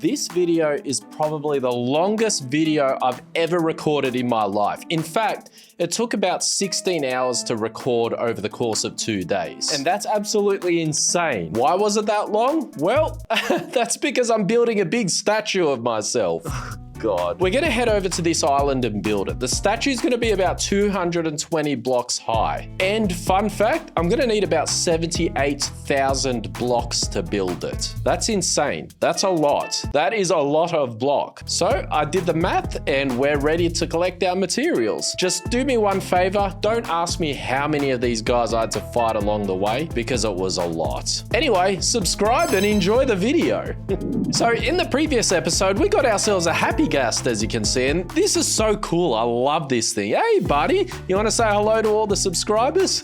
This video is probably the longest video I've ever recorded in my life. In fact, it took about 16 hours to record over the course of 2 days. And that's absolutely insane. Why was it that long? Well, that's because I'm building a big statue of myself. God. We're gonna head over to this island and build it. The statue is gonna be about 220 blocks high. And fun fact, I'm gonna need about 78,000 blocks to build it. That's insane. That's a lot. That is a lot of block. So I did the math and we're ready to collect our materials. Just do me one favor. Don't ask me how many of these guys I had to fight along the way because it was a lot. Anyway, subscribe and enjoy the video. So in the previous episode, we got ourselves a happy guest, as you can see, and this is so cool. I love this thing. Hey buddy, you want to say hello to all the subscribers?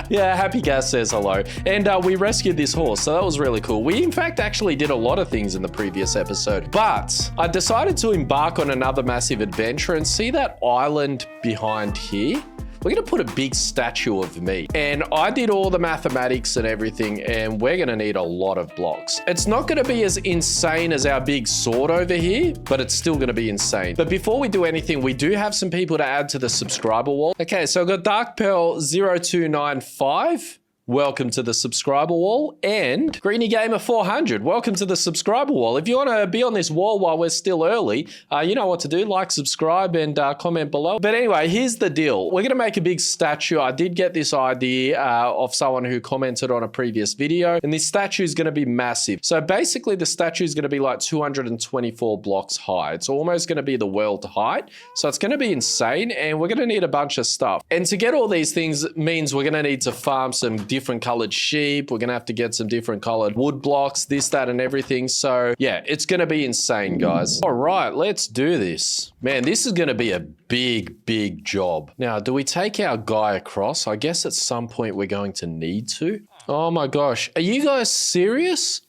Yeah, Happy Gas says hello. And we rescued this horse, so that was really cool. We in fact actually did a lot of things in the previous episode, but I decided to embark on another massive adventure. And see that island behind here? We're gonna put a big statue of me. And I did all the mathematics and everything, and we're gonna need a lot of blocks. It's not gonna be as insane as our big sword over here, but it's still gonna be insane. But before we do anything, we do have some people to add to the subscriber wall. Okay, so I've got Dark Pearl 0295. Welcome to the subscriber wall. And Greeny Gamer 400, welcome to the subscriber wall. If you want to be on this wall while we're still early, you know what to do. Like, subscribe, and comment below. But anyway, here's the deal. We're going to make a big statue. I did get this idea of someone who commented on a previous video, and this statue is going to be massive. So basically, the statue is going to be like 224 blocks high. It's almost going to be the world height. So it's going to be insane, and we're going to need a bunch of stuff. And to get all these things means we're going to need to farm some different colored sheep. We're gonna have to get some different colored wood blocks, this, that, and everything. So yeah, it's gonna be insane, guys. All right, let's do this. Man, this is gonna be a big job. Now, do we take our guy across? I guess at some point we're going to need to. Oh my gosh, are you guys serious?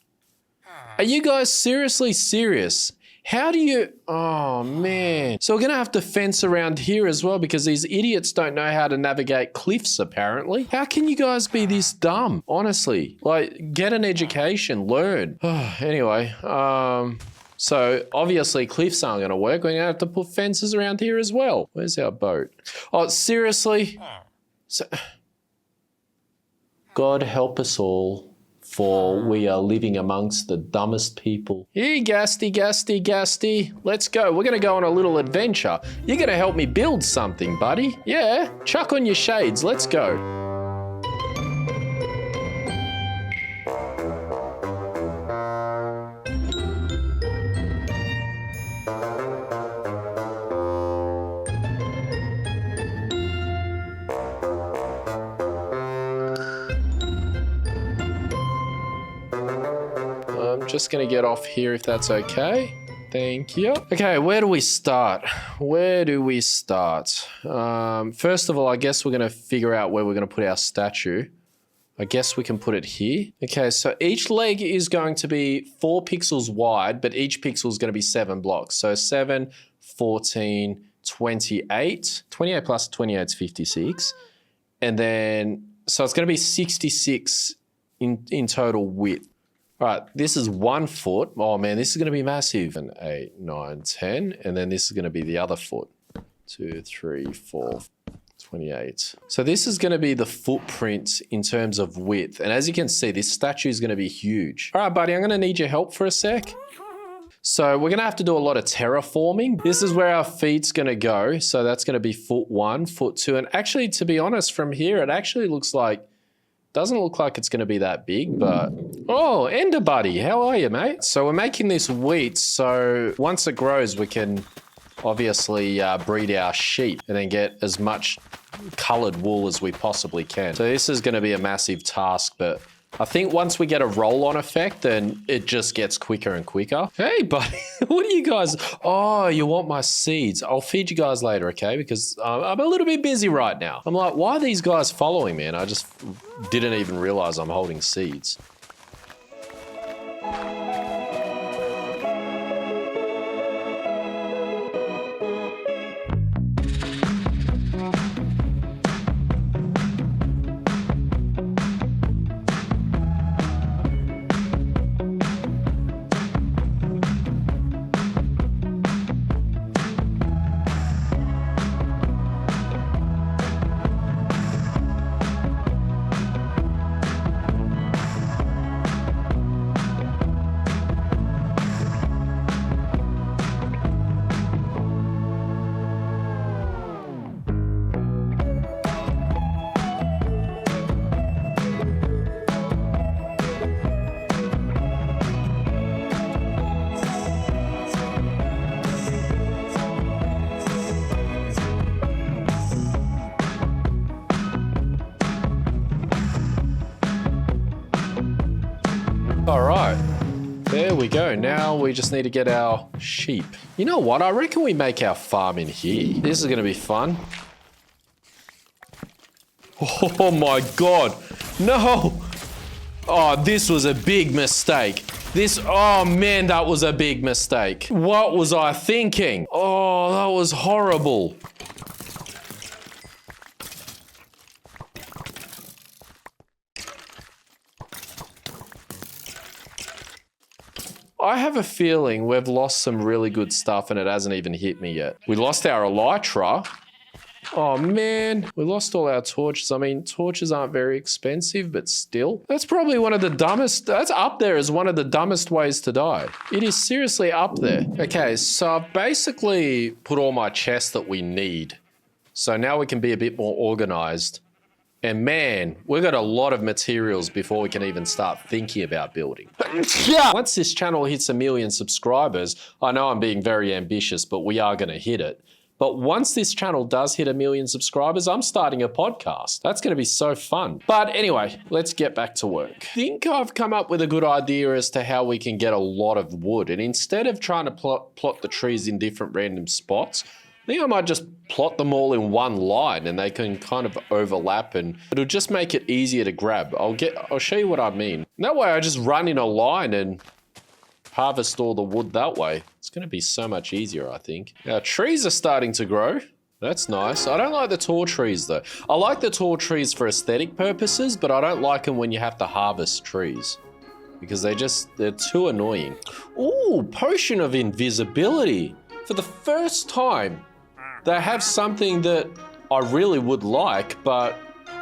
Are you guys seriously serious? How do you, oh man. So we're gonna have to fence around here as well because these idiots don't know how to navigate cliffs apparently. How can you guys be this dumb? Honestly, like, get an education, learn. Anyway, so obviously cliffs aren't gonna work. We're gonna have to put fences around here as well. Where's our boat? Oh, seriously? So, God help us all. For we are living amongst the dumbest people. Hey, Gasty. Let's go. We're gonna go on a little adventure. You're gonna help me build something, buddy. Yeah, chuck on your shades. Let's go. Just gonna get off here if that's okay. Thank you. Okay, where do we start? First of all, I guess we're gonna figure out where we're gonna put our statue. I guess we can put it here. Okay, so each leg is going to be 4 pixels wide, but each pixel is gonna be 7 blocks. So 7, 14, 28. 28 plus 28 is 56. And then, so it's gonna be 66 in total width. All right, this is 1 foot. Oh man, this is gonna be massive. 8, 9, 10, and then this is gonna be the other foot. 2, 3, 4, 28. So this is gonna be the footprint in terms of width. And as you can see, this statue is gonna be huge. All right, buddy, I'm gonna need your help for a sec. So we're gonna have to do a lot of terraforming. This is where our feet's gonna go. So that's gonna be foot 1, foot 2. And actually, to be honest, from here, it actually looks like, doesn't look like it's gonna be that big, but... Oh, Ender Buddy, how are you, mate? So we're making this wheat, so once it grows, we can obviously breed our sheep and then get as much colored wool as we possibly can. So this is gonna be a massive task, but I think once we get a roll-on effect, then it just gets quicker and quicker. Hey, buddy, what are you guys? Oh, you want my seeds? I'll feed you guys later, okay? Because I'm a little bit busy right now. I'm like, why are these guys following me? And I just didn't even realize I'm holding seeds. we go. Now we just need to get our sheep. You know what? I reckon we make our farm in here. This is going to be fun. Oh my God. No. Oh, this was a big mistake. Oh man, that was a big mistake. What was I thinking? Oh, that was horrible. I have a feeling we've lost some really good stuff and it hasn't even hit me yet. We lost our elytra. Oh man, we lost all our torches. I mean, torches aren't very expensive, but still. That's probably one of the dumbest, that's up there as one of the dumbest ways to die. It is seriously up there. Okay, so I've basically put all my chests that we need. So now we can be a bit more organized. And man, we've got a lot of materials before we can even start thinking about building. Once this channel hits 1 million subscribers, I know I'm being very ambitious, but we are going to hit it. But once this channel does hit 1 million subscribers, I'm starting a podcast. That's going to be so fun. But anyway, let's get back to work. I think I've come up with a good idea as to how we can get a lot of wood. And instead of trying to plot the trees in different random spots, I think I might just plot them all in one line and they can kind of overlap and it'll just make it easier to grab. I'll show you what I mean. That way I just run in a line and harvest all the wood that way. It's going to be so much easier, I think. Now, trees are starting to grow. That's nice. I don't like the tall trees though. I like the tall trees for aesthetic purposes, but I don't like them when you have to harvest trees because they're too annoying. Ooh, potion of invisibility. For the first time, they have something that I really would like, but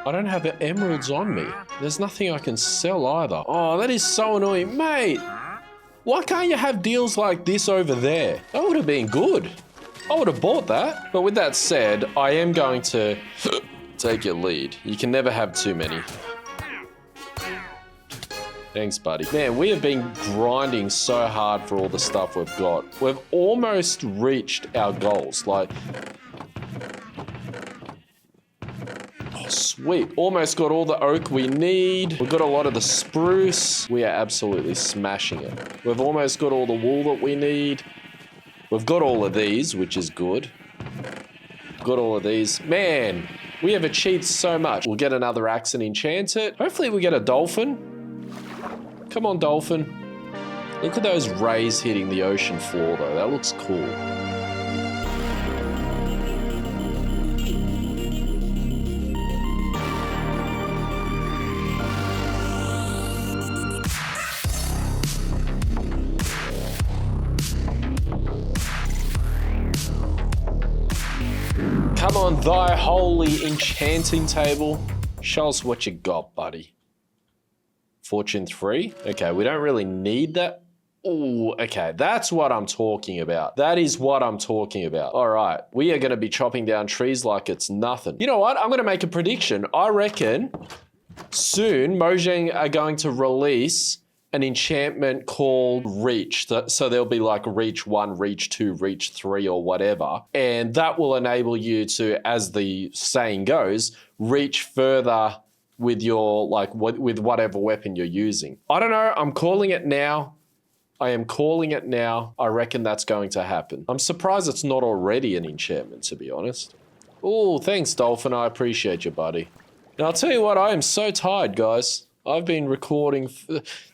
I don't have emeralds on me. There's nothing I can sell either. Oh, that is so annoying. Mate, why can't you have deals like this over there? That would have been good. I would have bought that. But with that said, I am going to take your lead. You can never have too many. Thanks, buddy. Man, we have been grinding so hard for all the stuff we've got. We've almost reached our goals. Like, oh, sweet. Almost got all the oak we need. We've got a lot of the spruce. We are absolutely smashing it. We've almost got all the wool that we need. We've got all of these, which is good. Got all of these. Man, we have achieved so much. We'll get another axe and enchant it. Hopefully we get a dolphin. Come on, dolphin. Look at those rays hitting the ocean floor, though. That looks cool. Come on, thy holy enchanting table. Show us what you got, buddy. Fortune 3. Okay, we don't really need that. Oh, okay, that's what I'm talking about. That is what I'm talking about. All right, we are going to be chopping down trees like it's nothing. You know what? I'm going to make a prediction. I reckon soon Mojang are going to release an enchantment called Reach. So there'll be like Reach 1, Reach 2, Reach 3 or whatever. And that will enable you to, as the saying goes, reach further with your, with whatever weapon you're using. I don't know, I'm calling it now. I am calling it now. I reckon that's going to happen. I'm surprised it's not already an enchantment, to be honest. Oh, thanks, Dolphin. I appreciate you, buddy. And I'll tell you what, I am so tired, guys. I've been recording.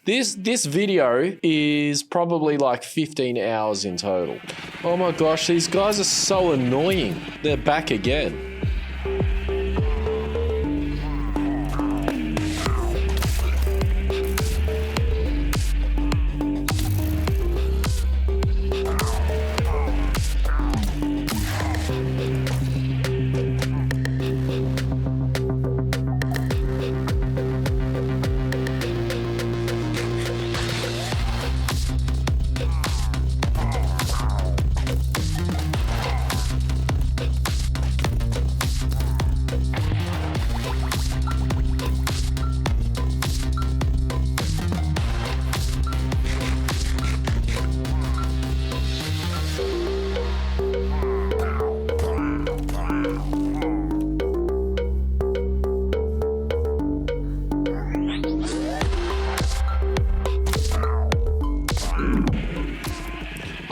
This video is probably like 15 hours in total. Oh my gosh, these guys are so annoying. They're back again.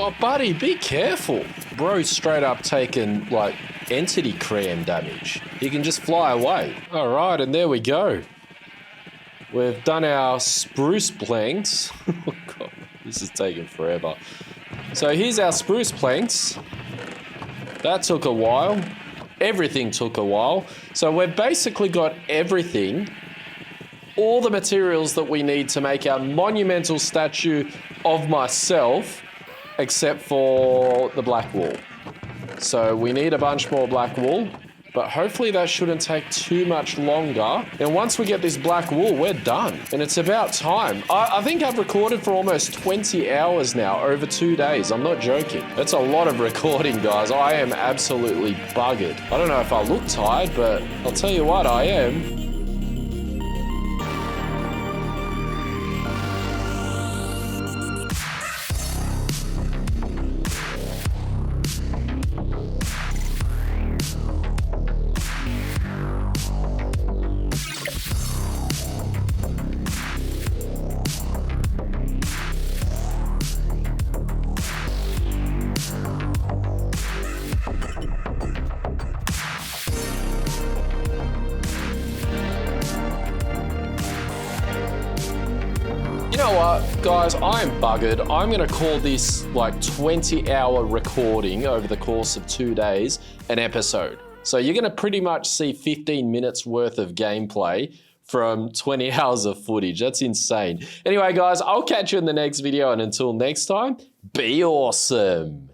Oh, buddy, be careful. Bro straight up taking, like, entity cram damage. He can just fly away. All right, and there we go. We've done our spruce planks. Oh, God, this is taking forever. So here's our spruce planks. That took a while. Everything took a while. So we've basically got everything, all the materials that we need to make our monumental statue of myself, except for the black wool. So we need a bunch more black wool, but hopefully that shouldn't take too much longer. And once we get this black wool, we're done. And it's about time. I think I've recorded for almost 20 hours now, over 2 days. I'm not joking. That's a lot of recording, guys. I am absolutely buggered. I don't know if I look tired, but I'll tell you what, I am. You know what, guys, I am buggered. I'm gonna call this like 20-hour recording over the course of 2 days an episode. So you're gonna pretty much see 15 minutes worth of gameplay from 20 hours of footage. That's insane. Anyway, guys, I'll catch you in the next video, and until next time, be awesome.